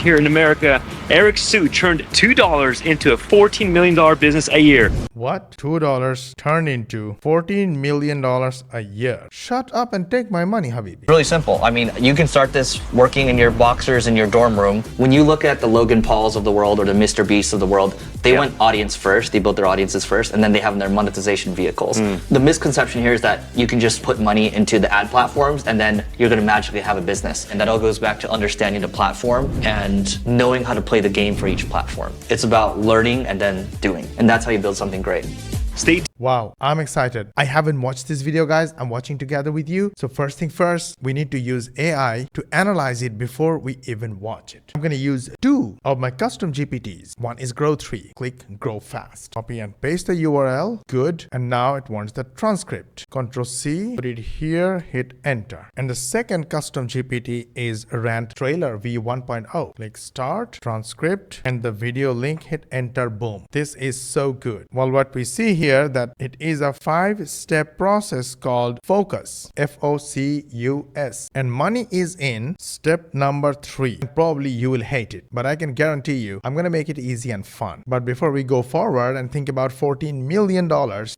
here in America, F.O.C.U.S turned $2 into a $14 million business a year. What? $2 turned into $14 million a year. Shut up and take my money, Habibi. Really simple. I mean, you can start this working in your boxers in your dorm room. When you look at the Logan Pauls of the world or the Mr. Beasts of the world, they went audience first. They built their audiences first, and then they have their monetization vehicles. The misconception here is that you can just put money into the ad platforms and then you're going to magically have a business. And that all goes back to understanding the platform and knowing how to play the game for each platform. It's about learning and then doing. And that's how you build something great. Stay tuned. Wow, I'm excited. I haven't watched this video, guys. I'm watching together with you. So first thing first, we need to use AI to analyze it before we even watch it. I'm going to use two of my custom GPTs. One is Grow 3. Click Grow Fast. Copy and paste the URL. Good. And now it wants the transcript. Control C, put it here, hit enter. And the second custom GPT is Rant Trailer V1.0. Click Start, Transcript, and the video link, hit enter, boom. This is so good. Well, what we see here that it is a 5-step process called F.O.C.U.S. F.O.C.U.S. And money is in step number 3. And probably you will hate it, but I can guarantee you I'm gonna make it easy and fun. But before we go forward and think about $14 million,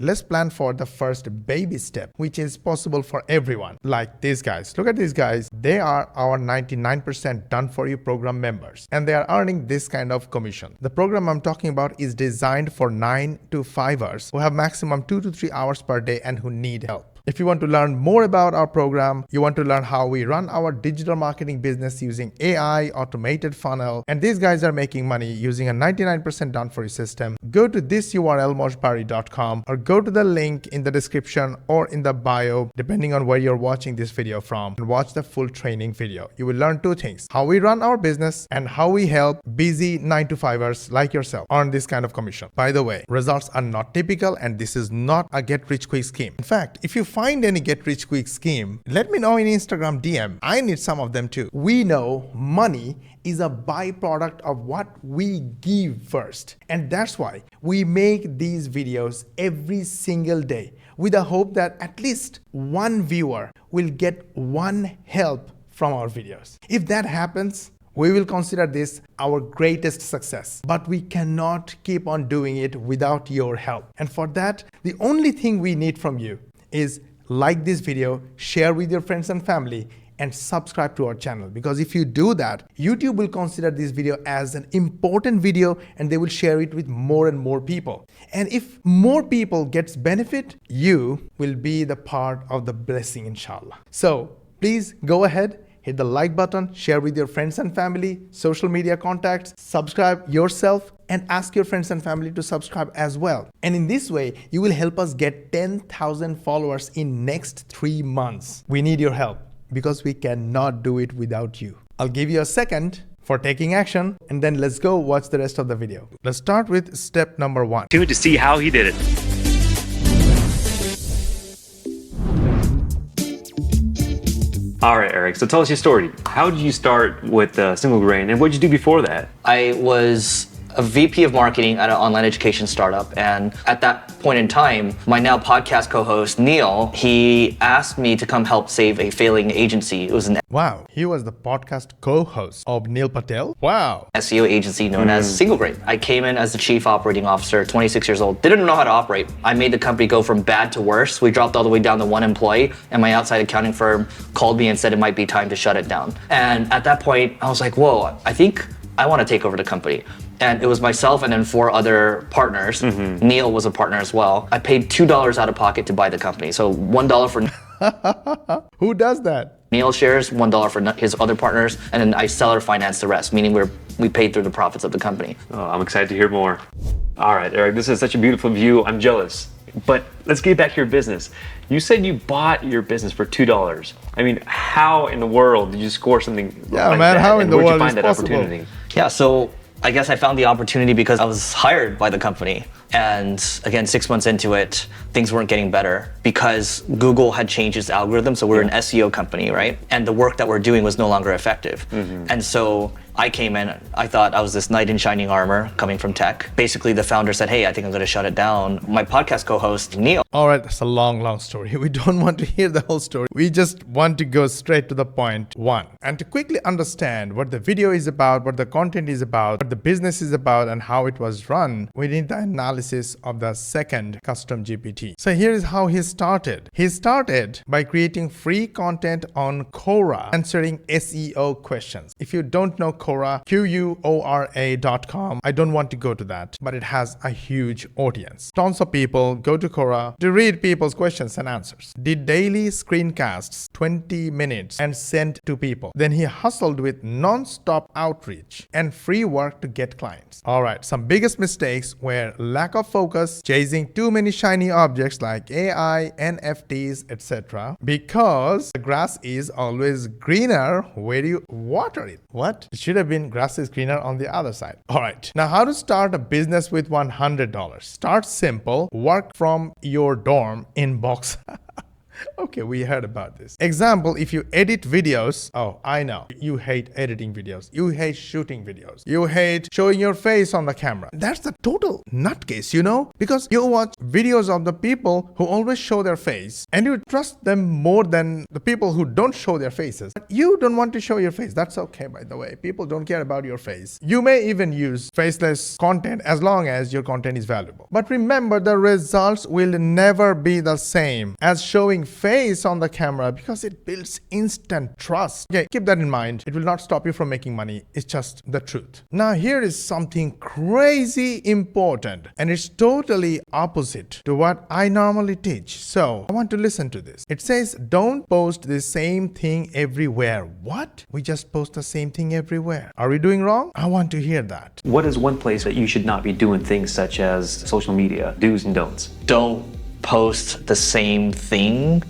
let's plan for the first baby step, which is possible for everyone. Like these guys. Look at these guys. They are our 99% done for you program members, and they are earning this kind of commission. The program I'm talking about is designed for 9 to 5ers who have maximum 2 to 3 hours per day and who need help. If you want to learn more about our program, you want to learn how we run our digital marketing business using AI, automated funnel, and these guys are making money using a 99% done for you system, go to this URL, moshbari.com, or go to the link in the description or in the bio, depending on where you're watching this video from, and watch the full training video. You will learn 2 things: how we run our business and how we help busy 9 to 5ers like yourself earn this kind of commission. By the way, results are not typical, and this is not a get-rich-quick scheme. In fact, if you find any get-rich-quick scheme, let me know in Instagram DM. I need some of them too. We know money is a byproduct of what we give first. And that's why we make these videos every single day with the hope that at least one viewer will get one help from our videos. If that happens, we will consider this our greatest success, but we cannot keep on doing it without your help. And for that, the only thing we need from you is like this video, share with your friends and family, and subscribe to our channel. Because if you do that, YouTube will consider this video as an important video and they will share it with more and more people. And if more people gets benefit, you will be the part of the blessing, inshallah. So please go ahead, hit the like button, share with your friends and family, social media contacts, subscribe yourself, and ask your friends and family to subscribe as well. And in this way, you will help us get 10,000 followers in next 3 months. We need your help because we cannot do it without you. I'll give you a second for taking action, and then let's go watch the rest of the video. Let's start with step number 1. To see how he did it. All right, Eric, so tell us your story. How did you start with Single Grain, and what did you do before that? I was a VP of marketing at an online education startup, and at that point in time, my now podcast co-host Neil, he asked me to come help save a failing agency. It was an Wow, he was the podcast co-host of Neil Patel? Wow. SEO agency known as Single Grain. I came in as the chief operating officer, 26 years old, didn't know how to operate. I made the company go from bad to worse. We dropped all the way down to 1 employee, and my outside accounting firm called me and said it might be time to shut it down. And at that point, I was like, whoa, I think I want to take over the company. And it was myself and then 4 other partners. Neil was a partner as well. I paid $2 out of pocket to buy the company. So $1 for Who does that? Neil shares, $1 for his other partners, and then I seller finance the rest, meaning we paid through the profits of the company. Oh, I'm excited to hear more. All right, Eric, this is such a beautiful view. I'm jealous. But let's get back to your business. You said you bought your business for $2. I mean, how in the world did you score something like that? How in the world where'd you find that possible? opportunity? Yeah, so I guess I found the opportunity because I was hired by the company. And again, 6 months into it, things weren't getting better because Google had changed its algorithm. So we're an SEO company, right? And the work that we're doing was no longer effective. And so I came in, I thought I was this knight in shining armor coming from tech. Basically, the founder said, hey, I think I'm going to shut it down. My podcast co-host, Neil. All right, that's a long story. We don't want to hear the whole story. We just want to go straight to the point one. And to quickly understand what the video is about, what the content is about, what the business is about, and how it was run, we need the analysis of the second custom GPT. So here is how he started. He started by creating free content on Quora, answering SEO questions. If you don't know Quora, Quora.com, I don't want to go to that, but it has a huge audience. Tons of people go to Quora to read people's questions and answers. Did daily screencasts, 20 minutes, and sent to people. Then he hustled with non-stop outreach and free work to get clients. All right, some biggest mistakes were lack of focus, chasing too many shiny objects like AI, NFTs, etc. Because the grass is always greener where you water it. What? It should have been grass is greener on the other side. All right, now how to start a business with $100. Start simple, work from your dorm inbox. Okay, we heard about this. Example, if you edit videos, oh, I know. You hate editing videos. You hate shooting videos. You hate showing your face on the camera. That's the total nutcase, you know? Because you watch videos of the people who always show their face and you trust them more than the people who don't show their faces. But you don't want to show your face. That's okay, by the way. People don't care about your face. You may even use faceless content as long as your content is valuable. But remember, the results will never be the same as showing face on the camera because it builds instant trust. Okay, keep that in mind. It will not stop you from making money. It's just the truth. Now here is something crazy important, and it's totally opposite to what I normally teach. So I want to listen to this. It says don't post the same thing everywhere. What? We just post the same thing everywhere. Are we doing wrong? I want to hear that. What is one place that you should not be doing things such as social media, do's and don'ts? Don't post the same thing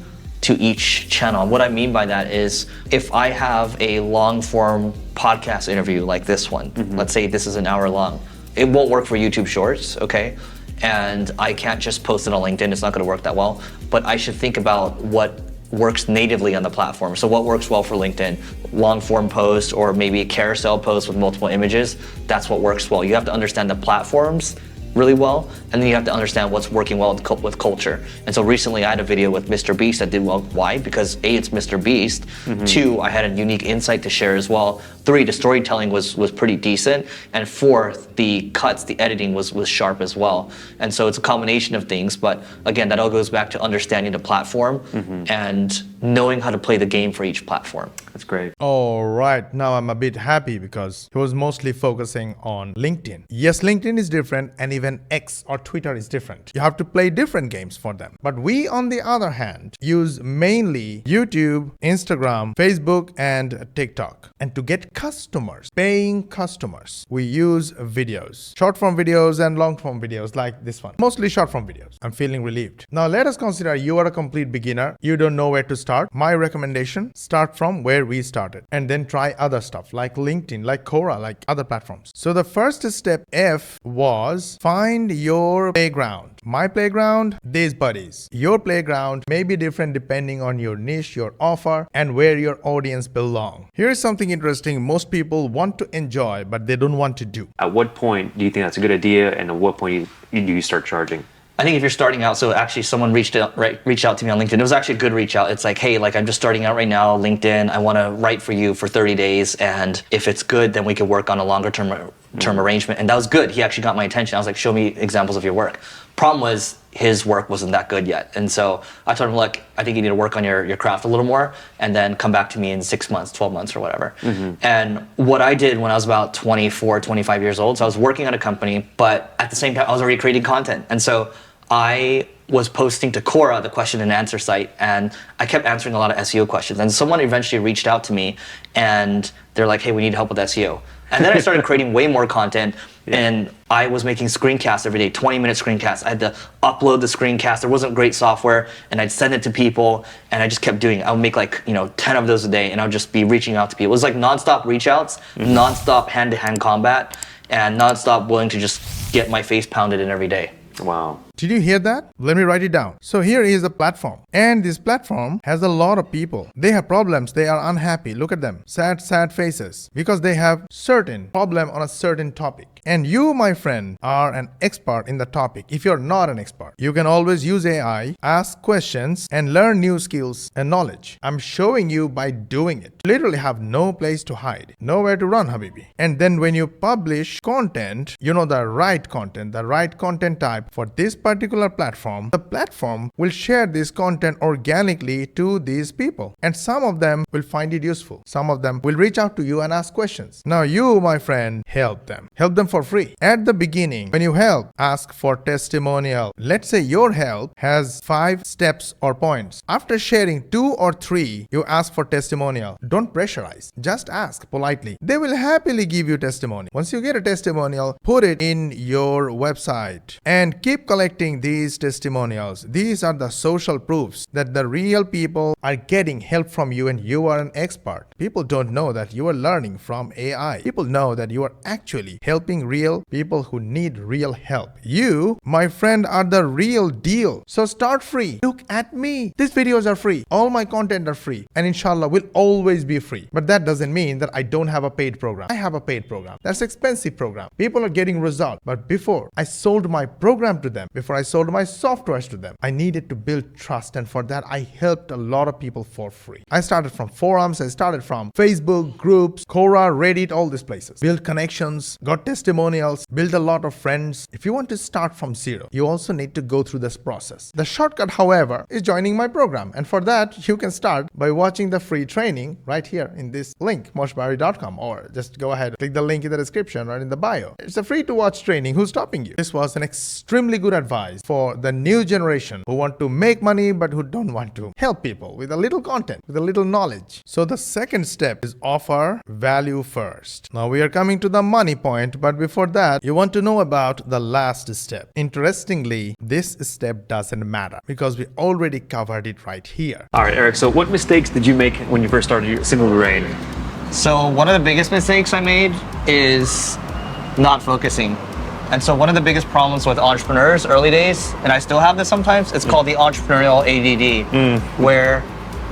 to each channel. What I mean by that is if I have a long form podcast interview like this one, let's say this is an hour long, it won't work for YouTube Shorts, okay? And I can't just post it on LinkedIn, it's not gonna work that well, but I should think about what works natively on the platform. So what works well for LinkedIn? Long form post or maybe a carousel post with multiple images, that's what works well. You have to understand the platforms really well, and then you have to understand what's working well with culture. And so recently I had a video with Mr. Beast that did well. Why? Because A, it's Mr. Beast. Two, I had a unique insight to share as well. Three, the storytelling was pretty decent. And fourth, the cuts, the editing was sharp as well. And so it's a combination of things, but again, that all goes back to understanding the platform and knowing how to play the game for each platform. That's great. All right, now I'm a bit happy because he was mostly focusing on LinkedIn. Yes, LinkedIn is different, and even X or Twitter is different. You have to play different games for them. But we, on the other hand, use mainly YouTube, Instagram, Facebook, and TikTok. And to get customers, paying customers, we use videos, short form videos and long form videos like this one. Mostly short form videos. I'm feeling relieved. Now let us consider you are a complete beginner. You don't know where to start. My recommendation, start from where we started and then try other stuff like LinkedIn, like Quora, like other platforms. So the first step F was find your playground. My playground, these buddies. Your playground may be different depending on your niche, your offer, and where your audience belong. Here's something interesting most people want to enjoy, but they don't want to do. At what point do you think that's a good idea, and at what point do you start charging? I think if you're starting out, so actually someone reached out to me on LinkedIn. It was actually a good reach out. It's like, hey, like I'm just starting out right now, LinkedIn. I want to write for you for 30 days. And if it's good, then we could work on a longer term arrangement. And that was good. He actually got my attention. I was like, show me examples of your work. Problem was his work wasn't that good yet. And so I told him, look, I think you need to work on your craft a little more and then come back to me in 6 months, 12 months or whatever. And what I did when I was about 24, 25 years old, so I was working at a company, but at the same time, I was already creating content. And so I was posting to Quora, the question and answer site, and I kept answering a lot of SEO questions. And someone eventually reached out to me and they're like, hey, we need help with SEO. And then I started creating way more content, and I was making screencasts every day, 20-minute screencasts. I had to upload the screencast. There wasn't great software, and I'd send it to people, and I just kept doing it. I would make like 10 of those a day, and I would just be reaching out to people. It was like nonstop reach outs, nonstop hand-to-hand combat, and nonstop willing to just get my face pounded in every day. Wow. Did you hear that? Let me write it down. So here is a platform, and this platform has a lot of people. They have problems. They are unhappy. Look at them. Sad faces because they have certain problem on a certain topic. And you, my friend, are an expert in the topic. If you're not an expert, you can always use AI, ask questions, and learn new skills and knowledge. I'm showing you by doing it. You literally have no place to hide, nowhere to run, Habibi. And then when you publish content, you know the right content type for this particular platform, the platform will share this content organically to these people. And some of them will find it useful. Some of them will reach out to you and ask questions. Now you, my friend, help them. Help them for free. At the beginning, when you help, ask for testimonial. Let's say your help has 5 steps or points. After sharing 2 or 3, you ask for testimonial. Don't pressurize. Just ask politely. They will happily give you testimony. Once you get a testimonial, put it in your website and keep collecting these testimonials. These are the social proofs that the real people are getting help from you and you are an expert. People don't know that you are learning from AI. People know that you are actually helping real people who need real help. You, my friend, are the real deal. So start free. Look at me. These videos are free. All my content are free. And inshallah will always be free. But that doesn't mean that I don't have a paid program. I have a paid program. That's an expensive program. People are getting results. But before I sold my program to them, before I sold my softwares to them, I needed to build trust. And for that, I helped a lot of people for free. I started from forums. I started from Facebook, groups, Quora, Reddit, all these places. Build connections, got testimonials, build a lot of friends. If you want to start from zero, you also need to go through this process. The shortcut, however, is joining my program. And for that, you can start by watching the free training right here in this link, moshbari.com, or just go ahead, click the link in the description or in the bio. It's a free to watch training. Who's stopping you? This was an extremely good advice for the new generation who want to make money but who don't want to help people with a little content, with a little knowledge. So the second step is offer value first. Now we are coming to the money point, but before that, you want to know about the last step. Interestingly, this step doesn't matter because we already covered it right here. All right, Eric, so what mistakes did you make when you first started your single grain? So one of the biggest mistakes I made is not focusing. And so one of the biggest problems with entrepreneurs early days, and I still have this sometimes, it's called the entrepreneurial ADD, where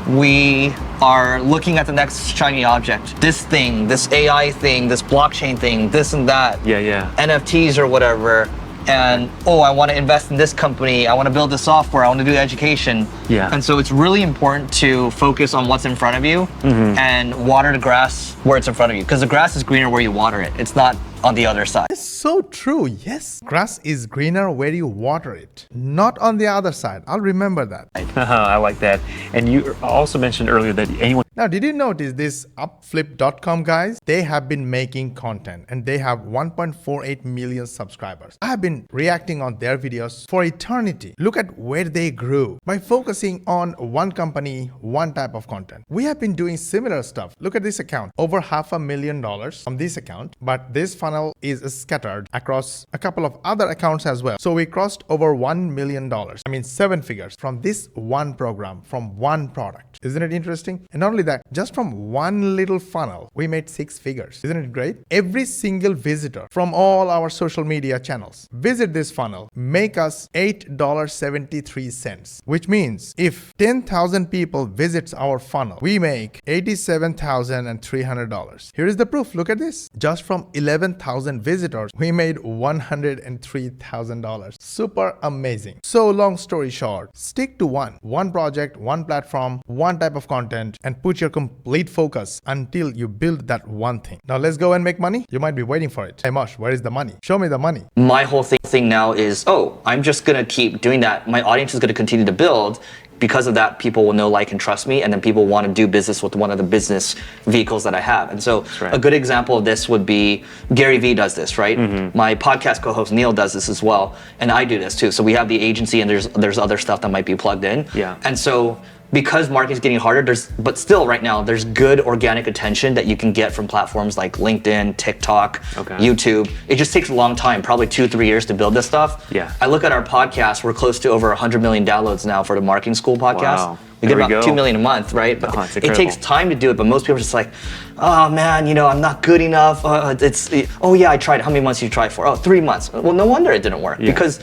we are looking at the next shiny object. This thing, this AI thing, this blockchain thing, this and that. Yeah. NFTs or whatever. And, oh, I want to invest in this company. I want to build the software. I want to do education. Yeah. And so it's really important to focus on what's in front of you and water the grass where it's in front of you. Because the grass is greener where you water it. It's not on the other side. It's so true. Yes. Grass is greener where you water it, not on the other side. I'll remember that. I like that. And you also mentioned earlier that anyone... Now, did you notice this upflip.com guys? They have been making content and they have 1.48 million subscribers. I have been reacting on their videos for eternity. Look at where they grew by focusing on one company, one type of content. We have been doing similar stuff. Look at this account, over $500,000 from this account, but this funnel is scattered across a couple of other accounts as well. So we crossed over $1 million. I mean, 7 figures from this one program, from one product. Isn't it interesting? And not only that, just from one little funnel, we made 6 figures. Isn't it great? Every single visitor from all our social media channels visit this funnel, make us $8.73, which means if 10,000 people visits our funnel, we make $87,300. Here is the proof. Look at this. Just from 11,000 visitors, we made $103,000. Super amazing. So long story short, stick to one project, one platform, one type of content, and put your complete focus until you build that one thing. Now let's go and make money. You might be waiting for it. Hey Mosh, where is the money? Show me the money. My whole thing now is, oh, I'm just gonna keep doing that. My audience is gonna continue to build. Because of that, people will know, like, and trust me, and then people want to do business with one of the business vehicles that I have. And so right. A good example of this would be Gary Vee does this, right? My podcast co-host Neil does this as well, and I do this too. So we have the agency, and there's other stuff that might be plugged in. Yeah. And so because marketing's getting harder, but still right now, there's good organic attention that you can get from platforms like LinkedIn, TikTok, YouTube. It just takes a long time, probably 2-3 years to build this stuff. Yeah. I look at our podcast, we're close to over 100 million downloads now for the Marketing School podcast. Wow. We get about 2 million a month, right? But it takes time to do it, but most people are just like, oh man, I'm not good enough. Oh yeah, I tried. How many months did you try for? Oh, 3 months. Well, no wonder it didn't work because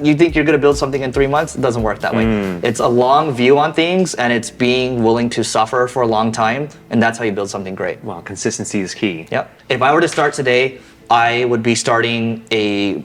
You think you're gonna build something in 3 months? It doesn't work that way. It's a long view on things, and it's being willing to suffer for a long time, and that's how you build something great. Wow, consistency is key. Yep. If I were to start today, I would be starting a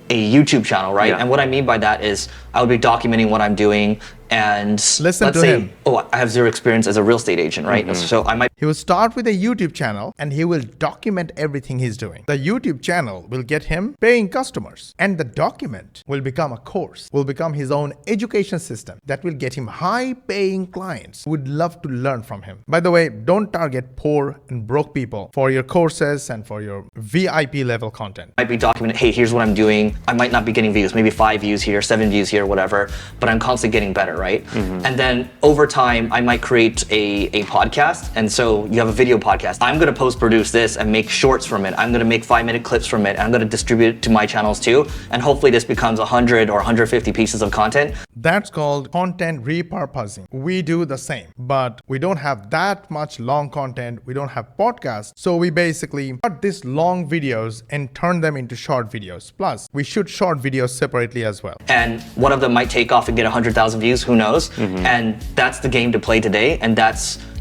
YouTube channel, right? Yeah. And what I mean by that is I would be documenting what I'm doing, and Listen let's to say, him. oh, I have zero experience as a real estate agent, right? So I might He will start with a YouTube channel and he will document everything he's doing. The YouTube channel will get him paying customers, and the document will become a course, will become his own education system that will get him high paying clients who would love to learn from him. By the way, don't target poor and broke people for your courses and for your VIP level content. be documenting, hey, here's what I'm doing. I might not be getting views, maybe 5 views here, 7 views here, whatever, but I'm constantly getting better, right? And then over time, I might create a podcast. And so you have a video podcast. I'm gonna post-produce this and make shorts from it. I'm gonna make 5-minute clips from it. And I'm gonna distribute it to my channels too. And hopefully this becomes 100 or 150 pieces of content. That's called content repurposing. We do the same, but we don't have that much long content. We don't have podcasts. So we basically cut these long videos and turn them into short videos. Plus, we shoot short videos separately as well. And one of them might take off and get 100,000 views, who knows? And that's the game to play today. And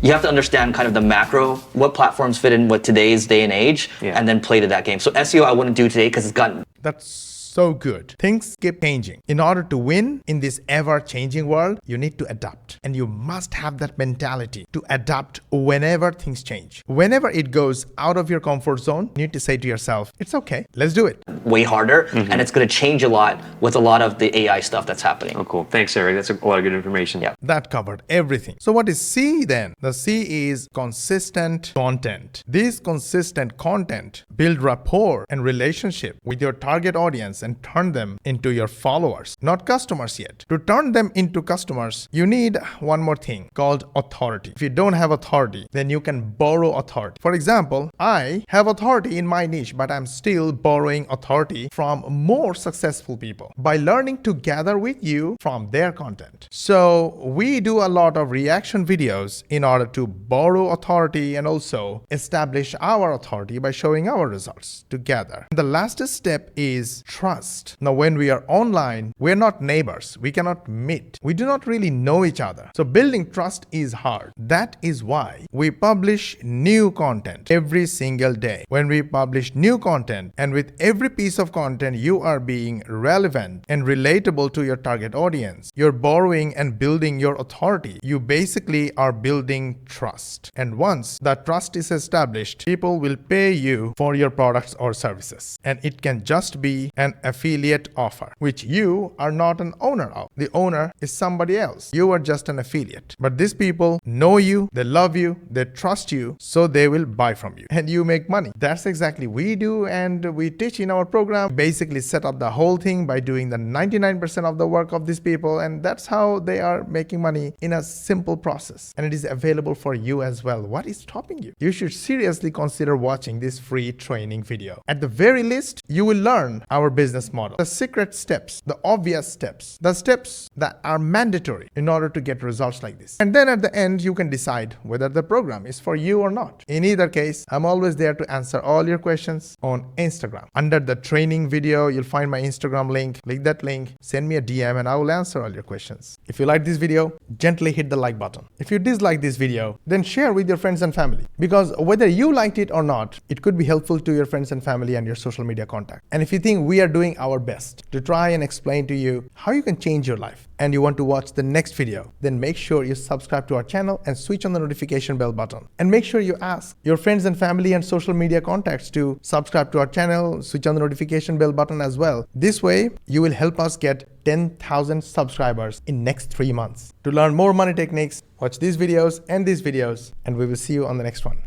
you have to understand kind of the macro, what platforms fit in with today's day and age, and then play to that game. So SEO I wouldn't do today because it's gotten... That's so good. Things keep changing. In order to win in this ever-changing world, you need to adapt. And you must have that mentality to adapt whenever things change. Whenever it goes out of your comfort zone, you need to say to yourself, it's okay, let's do it. way harder, and it's going to change a lot with a lot of the AI stuff that's happening. Oh, cool. Thanks, Eric. That's a lot of good information. Yeah. That covered everything. So what is C then? The C is consistent content. This consistent content build rapport and relationship with your target audience and turn them into your followers, not customers yet. To turn them into customers, you need one more thing called authority. If you don't have authority, then you can borrow authority. For example, I have authority in my niche, but I'm still borrowing authority from more successful people by learning to gather with you from their content. So we do a lot of reaction videos in order to borrow authority and also establish our authority by showing our results together. The last step is trust. Now, when we are online, we're not neighbors. We cannot meet. We do not really know each other. So building trust is hard. That is why we publish new content every single day. When we publish new content, and with every piece of content, you are being relevant and relatable to your target audience. You're borrowing and building your authority. You basically are building trust. And once that trust is established, people will pay you for your products or services. And it can just be an affiliate offer, which you are not an owner of. The owner is somebody else. You are just an affiliate. But these people know you, they love you, they trust you, so they will buy from you. And you make money. That's exactly what we do, and we teach in our program. Basically set up the whole thing by doing the 99% of the work of these people, and that's how they are making money in a simple process. And it is available for you as well. What is stopping you? You should seriously consider watching this free training video. At the very least, you will learn our business model, the secret steps, the obvious steps, the steps that are mandatory in order to get results like this. And then at the end, you can decide whether the program is for you or not. In either case, I'm always there to answer all your questions on Instagram. Under the training video, you'll find my Instagram link. Click that link, send me a DM, and I will answer all your questions. If you like this video, gently hit the like button. If you dislike this video, then share with your friends and family. Because whether you liked it or not, it could be helpful to your friends and family and your social media contact. And if you think we are doing our best to try and explain to you how you can change your life, and you want to watch the next video, then make sure you subscribe to our channel and switch on the notification bell button. And make sure you ask your friends and family and social media contacts to subscribe to our channel, switch on the notification bell button as well. This way, you will help us get 10,000 subscribers in next 3 months. To learn more money techniques, watch these videos, and we will see you on the next one.